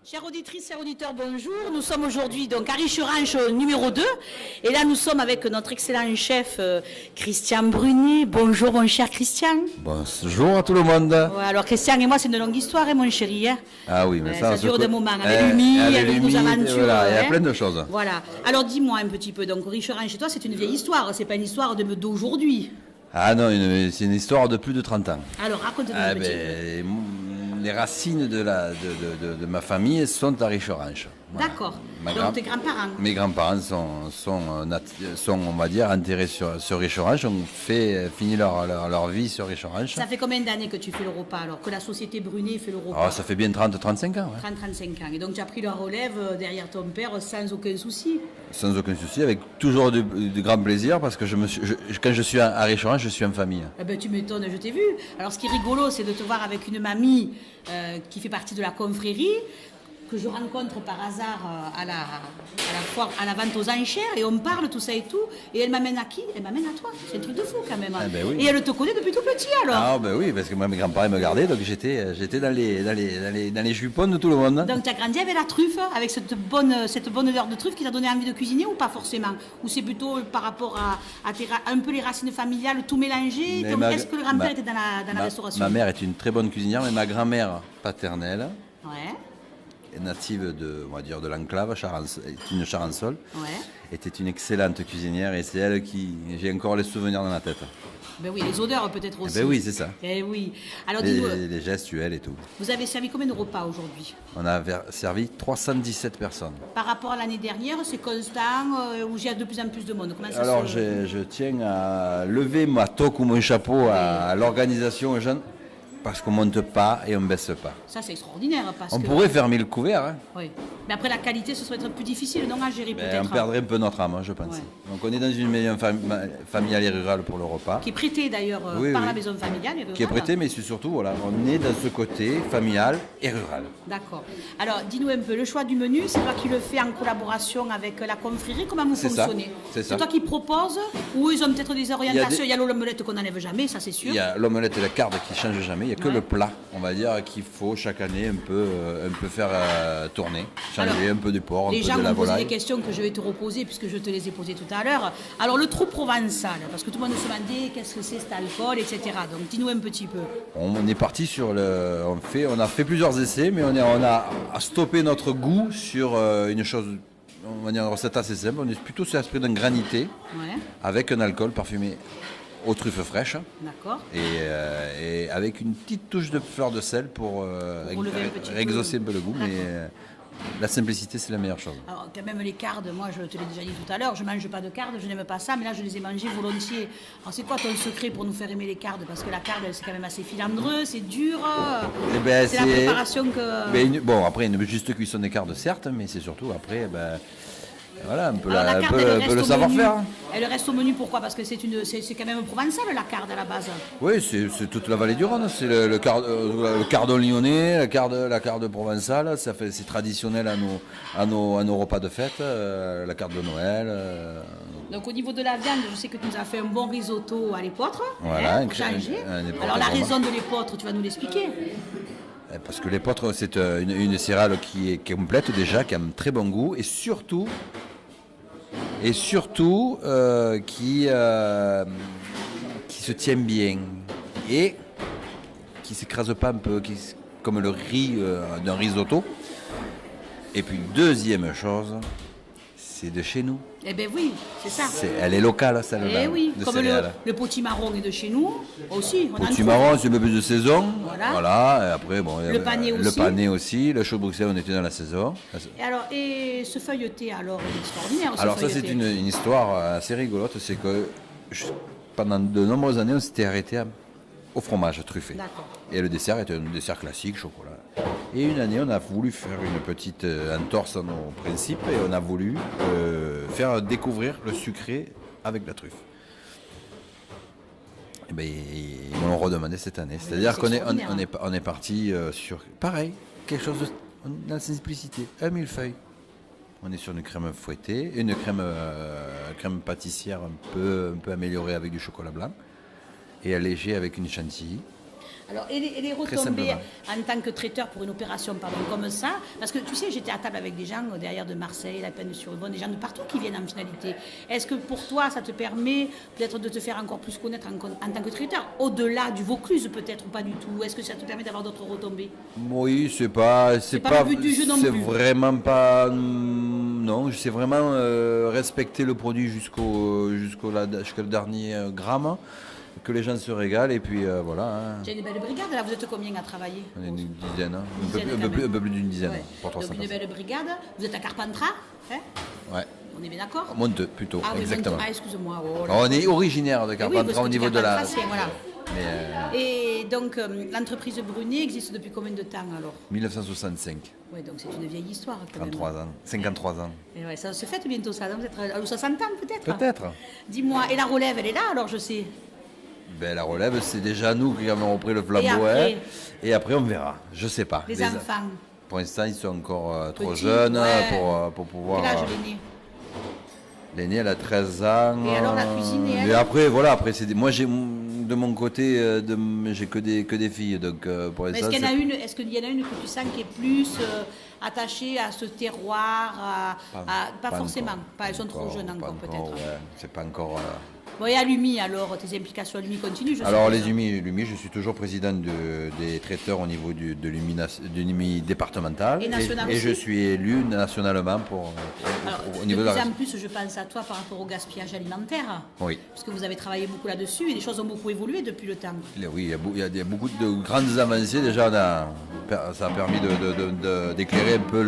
Chères auditrices et auditeurs, bonjour. Nous sommes aujourd'hui donc à Richeranche numéro 2. Et là, nous sommes avec notre excellent chef Christian Brunet. Bonjour, mon cher Christian. Bonjour à tout le monde. Ouais, alors, Christian et moi, c'est une longue histoire, hein, mon chéri. Hein. Ah oui, mais ça dure des moments. Avec l'humide, avec nos aventures. Voilà, il y a hein. plein de choses. Voilà. Alors, dis-moi un petit peu. Donc, Richeranche chez toi, c'est une vieille histoire. C'est pas une histoire d'aujourd'hui. Ah non, c'est une histoire de plus de 30 ans. Alors, raconte-nous un petit peu. Les racines de ma famille sont à Richeranche. Voilà. D'accord. Donc, tes grands-parents. Mes grands-parents sont, on va dire, enterrés sur Richeranche, ont fini leur vie sur Richeranche. Ça fait combien d'années que tu fais le repas, alors que la société Brunet fait le repas? Ça fait bien 30-35 ans. Ouais. 30-35 ans. Et donc, tu as pris la relève derrière ton père sans aucun souci? Sans aucun souci, avec toujours de grand plaisir, parce que quand je suis à Richeranche, je suis en famille. Eh ben, tu m'étonnes, je t'ai vu. Alors, ce qui est rigolo, c'est de te voir avec une mamie qui fait partie de la confrérie, que je rencontre par hasard à la foire, à la vente aux enchères, et on parle tout ça et tout, et elle m'amène à qui? Elle m'amène à toi. C'est un truc de fou quand même. Ah ben oui. Et elle te connaît depuis tout petit alors? Ah ben oui, parce que moi mes grands-parents me gardaient, donc j'étais dans les jupons de tout le monde. Donc tu as grandi avec la truffe, avec cette bonne odeur de truffe qui t'a donné envie de cuisiner ou pas forcément? Ou c'est plutôt par rapport à un peu les racines familiales, tout mélangé? Est-ce que le grand-père était dans la restauration? Ma mère est une très bonne cuisinière, mais ma grand-mère paternelle, ouais. native de l'enclave, est une Charançol, Ouais. était une excellente cuisinière et c'est elle qui, j'ai encore les souvenirs dans la tête. Ben oui, les odeurs peut-être aussi. Ben oui, c'est ça. Eh oui. Alors Les gestuels et tout. vous avez servi combien de repas aujourd'hui? On a servi 317 personnes. Par rapport à l'année dernière, c'est constant ou il y a de plus en plus de monde? Comment ça Alors je tiens à lever ma toque ou mon chapeau à l'organisation aux jeunes, parce qu'on ne monte pas et on ne baisse pas. Ça, c'est extraordinaire. On pourrait fermer le couvert, hein. Oui. Mais après, la qualité, ce serait plus difficile donc à gérer peut-être. On perdrait un peu notre âme, je pense. Ouais. Donc on est dans une maison familiale et rurale pour le repas. Qui est prêtée d'ailleurs par la maison familiale et rurale. Qui est prêtée, mais c'est surtout, voilà, on est dans ce côté familial et rural. D'accord. Alors, dis-nous un peu, le choix du menu, c'est toi qui le fais en collaboration avec la confrérie. Comment vous fonctionnez? C'est toi qui proposes ou ils ont peut-être des orientations? Il y a l'omelette qu'on n'enlève jamais, ça c'est sûr. Il y a l'omelette et la carte qui ne changent jamais. Il n'y a que le plat, on va dire, qu'il faut chaque année un peu faire tourner. Changer un peu de porc, un peu de la volaille. Les gens vont poser des questions que je vais te reposer puisque je te les ai posées tout à l'heure. Alors, le trou provençal, parce que tout le monde se demandait qu'est-ce que c'est cet alcool, etc. Donc, dis-nous un petit peu. On est parti sur on a fait plusieurs essais, mais on a stoppé notre goût sur une chose, on va dire une recette assez simple. On est plutôt sur l'esprit d'un granité, avec un alcool parfumé aux truffes fraîches. D'accord. Et avec une petite touche de fleur de sel pour exaucer un peu le goût. Mais la simplicité, c'est la meilleure chose. Alors, quand même, les cardes, moi, je te l'ai déjà dit tout à l'heure, je ne mange pas de cardes, je n'aime pas ça, mais là, je les ai mangées volontiers. Alors, c'est quoi ton secret pour nous faire aimer les cardes? Parce que la carde, c'est quand même assez filandreux, c'est dur. C'est la préparation que... Bon, après, une juste cuisson des cardes, certes, mais c'est surtout après... Voilà, un peu, le savoir-faire. Elle reste au menu, pourquoi? Parce que c'est quand même provençal, la carde, à la base. Oui, c'est toute la vallée du Rhône. C'est le cardon lyonnais, la carde provençale. C'est traditionnel à nos repas de fête, la carde de Noël. Donc, au niveau de la viande, je sais que tu nous as fait un bon risotto à l'épeautre. Voilà, pour changer. Alors, la raison de l'épeautre, tu vas nous l'expliquer. Parce que l'épeautre, c'est une céréale qui est complète déjà, qui a un très bon goût, et surtout qui se tient bien et qui ne s'écrase pas un peu, comme le riz d'un risotto. Et puis deuxième chose, c'est de chez nous. Eh bien oui, c'est ça. Elle est locale, celle-là. Eh oui, comme le potimarron est de chez nous aussi. Le potimarron, c'est un peu plus de saison. Voilà. Et après, le pané aussi. Le chaud Bruxelles, on était dans la saison. Et ce feuilleté, alors, il est extraordinaire. Alors ça, c'est une histoire assez rigolote. C'est que pendant de nombreuses années, on s'était arrêté au fromage truffé. D'accord. Et le dessert était un dessert classique, chocolat. Et une année, on a voulu faire une petite entorse à nos principes et on a voulu faire découvrir le sucré avec la truffe. Et ben, ils m'ont redemandé cette année. C'est-à-dire qu'on est parti sur, pareil, quelque chose dans la simplicité, un millefeuille. On est sur une crème fouettée, une crème pâtissière un peu améliorée avec du chocolat blanc et allégée avec une chantilly. Alors, et les Très retombées simplement. en tant que traiteur pour une opération comme ça, parce que tu sais, j'étais à table avec des gens derrière de Marseille, la Peine-sur-Yvonne, des gens de partout qui viennent en finalité. Est-ce que pour toi, ça te permet peut-être de te faire encore plus connaître en tant que traiteur, au-delà du Vaucluse peut-être ou pas du tout? Est-ce que ça te permet d'avoir d'autres retombées? Oui, c'est pas le but du jeu non c'est plus. vraiment pas non, c'est vraiment respecter le produit jusqu'au dernier gramme, que les gens se régalent et puis voilà. Hein. J'ai une belle brigade, là vous êtes combien à travailler? On est une dizaine, hein. Dizaine un peu plus d'une dizaine, Ouais. pour 300 Donc une personnes. belle brigade, vous êtes à Carpentras, hein? Ouais, On est bien d'accord? Monteux plutôt, Ah oui, exactement. Ah, excuse-moi. Oh là. Alors, on est originaire de Oui, Carpentras parce que au niveau de la. Carpentras, c'est- voilà. Mais Et donc, l'entreprise Brunet existe depuis combien de temps alors? 1965, Oui, donc c'est une vieille histoire quand même. 33 ans, 53 ans. Et ouais, ça se fête bientôt ça, non? Peut-être 60 ans peut-être? Peut-être. Dis-moi, et la relève, elle est là alors je sais? Ben, la relève, c'est déjà nous qui avons repris le flambeau. Et après hein. Et après, on verra. Je sais pas. Les enfants? Pour l'instant, ils sont encore trop Petits, jeunes ouais. pour pouvoir. Quel âge l'aîné? L'aînée, elle a 13 ans. Et alors, la cuisine, et elle Mais après, voilà, après, moi, de mon côté, j'ai que des filles. Donc, pour Mais l'instant. est-ce qu'il y en a une que tu sens qui est plus attachée à ce terroir, pas forcément, encore. pas, elles sont trop jeunes encore pas peut-être. ouais. C'est pas encore. Bon, et à l'UMI alors, tes implications à l'UMI continuent, je Alors suppose. les UMI, je suis toujours président des traiteurs au niveau de l'UMI départemental. Et national et aussi je suis élu nationalement Alors, au niveau de de la plus en région. plus, je pense à toi par rapport au gaspillage alimentaire. Oui. Parce que vous avez travaillé beaucoup là-dessus et les choses ont beaucoup évolué depuis le temps. Oui, il y a beaucoup de grandes avancées. Déjà, ça a permis d'éclairer un peu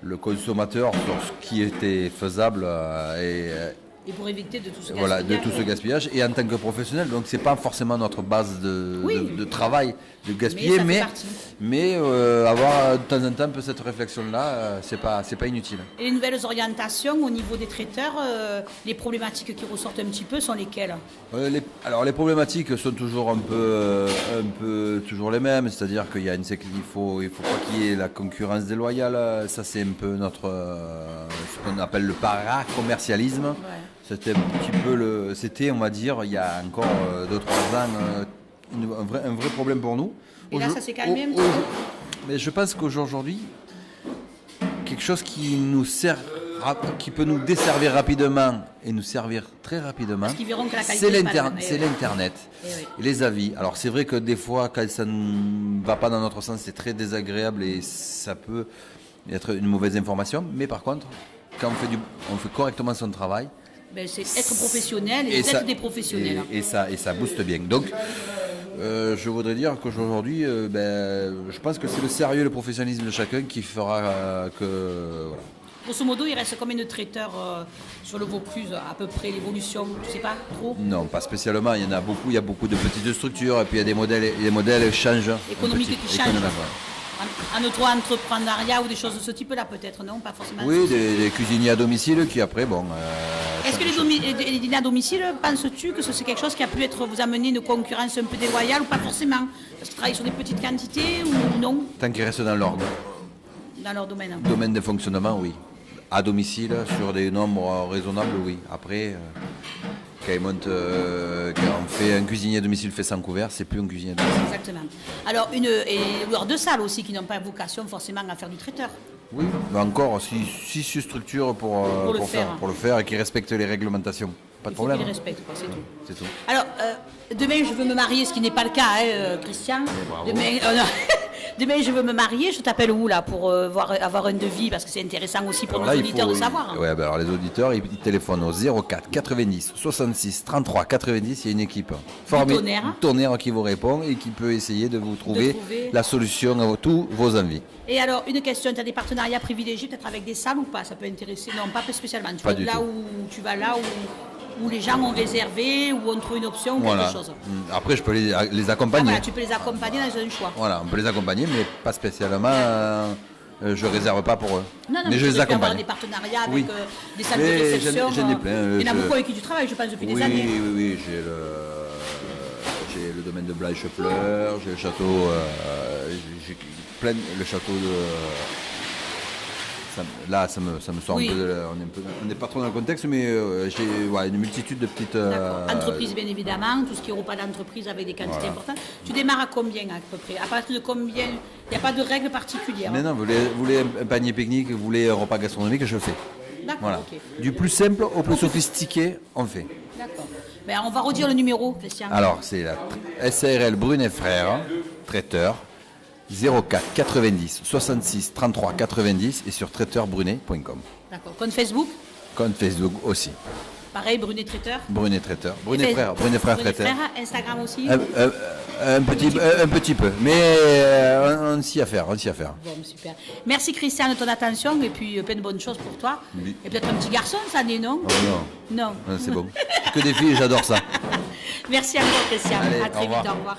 le consommateur sur ce qui était faisable Et pour éviter de tout ce voilà, de gaspillage. tout ce gaspillage. Et en tant que professionnel, donc c'est pas forcément notre base Oui. de travail de gaspiller, Mais ça fait mais partie. avoir de temps en temps un peu cette réflexion-là, c'est pas inutile. Et les nouvelles orientations au niveau des traiteurs, les problématiques qui ressortent un petit peu sont lesquelles? Alors les problématiques sont toujours un peu toujours les mêmes, c'est-à-dire qu'il y a il faut pas qu'il y ait la concurrence déloyale. Ça c'est un peu ce qu'on appelle le para-commercialisme. Ouais. C'était on va dire il y a encore 2-3 ans un vrai problème pour nous. Et là, ça s'est calmé un petit peu. Mais je pense qu'aujourd'hui quelque chose qui nous sert, qui peut nous desservir rapidement et nous servir très rapidement, Parce qu'ils verront que la qualité est pas la même. c'est l'Internet. Eh oui. Et les avis. Alors c'est vrai que des fois, quand ça ne va pas dans notre sens, c'est très désagréable et ça peut être une mauvaise information. Mais par contre, quand on fait correctement son travail, Ben, c'est être professionnel et être des professionnels. et ça booste bien. Donc, je voudrais dire qu'aujourd'hui, je pense que c'est le sérieux et le professionnalisme de chacun qui fera que... Voilà. Grosso modo, il reste combien de traiteurs sur le Vaucluse, à peu près l'évolution? Tu sais pas trop? Non, pas spécialement. Il y en a beaucoup. Il y a beaucoup de petites structures et puis il y a des modèles. Les modèles changent. Économiques un petit- qui changent. économiquement. En auto-entrepreneuriat ou des choses de ce type-là, peut-être, non? Pas forcément. Oui, des cuisiniers à domicile qui après, bon. Est-ce que les dîners à domicile, penses-tu que c'est quelque chose qui a pu vous amener une concurrence un peu déloyale ou pas forcément? Parce qu'ils travaillent sur des petites quantités ou non, Tant qu'ils restent dans l'ordre. dans leur domaine? Domaine de fonctionnement, oui. À domicile, sur des nombres raisonnables, oui. Après, quand on fait un cuisinier à domicile fait sans couvert, c'est plus un cuisinier à domicile. Exactement. Alors, et loueurs de salle aussi, qui n'ont pas vocation forcément à faire du traiteur. Oui, mais encore, si se structure pour le faire et qui respecte les réglementations, pas de Il faut problème. qu'ils respectent, quoi, c'est tout. C'est tout. Alors, demain, je veux me marier, ce qui n'est pas le cas, Christian. bravo. Demain, non. Demain, je veux me marier. Je t'appelle où, là, pour avoir un devis? Parce que c'est intéressant aussi pour Alors nos là, auditeurs de savoir. Ouais, alors les auditeurs, ils téléphonent au 04 90 66 33 90. Il y a une équipe formée, tonnerre qui vous répond et qui peut essayer de vous trouver la solution à tous vos envies. Et alors, une question, tu as des partenariats privilégiés peut-être avec des salles ou pas? Ça peut intéresser? Non, pas spécialement. Tu vas là où les gens ont réservé, où on trouve une option ou quelque chose. Après, je peux les accompagner. Voilà, tu peux les accompagner dans un choix. Voilà, on peut les accompagner, mais pas spécialement. Je réserve pas pour eux. Non, mais je les avoir accompagne. des partenariats avec Oui. des salles de réception. J'en ai plein. Il y en a beaucoup avec qui tu travailles, je pense, depuis des années. Oui, j'ai le domaine de Blanchefleur, j'ai le château, j'ai plein, le château de ça me sort Oui. un peu, on n'est pas trop dans le contexte, mais j'ai une multitude de petites... D'accord. Entreprise, bien évidemment, tout ce qui est repas d'entreprise avec des quantités importantes. Tu démarres à combien à peu près? À partir de combien? Il n'y a pas de règle particulière. Mais non, vous voulez un panier pique-nique, vous voulez un repas gastronomique, je le fais. D'accord, Voilà. ok. Du plus simple au plus sophistiqué, on fait. D'accord. Ben, on va redire le numéro, Christian. Alors, c'est la SARL Brunet Frères, traiteur, 04 90 66 33 90 et sur traiteurbrunet.com. D'accord. Compte Facebook? Compte Facebook aussi. Pareil, Brunet Traiteur. Brunet Traiteur. Brunet Frères Traiteur. Instagram aussi. Un petit peu, mais on s'y a faire, Bon, super. Merci Christian de ton attention et puis plein de bonnes choses pour toi. Oui. Et peut-être un petit garçon, ça n'est non? Oh non, Non. c'est bon. Que des filles, j'adore ça. Merci encore Christian. Allez, À au très vite, revoir. au revoir.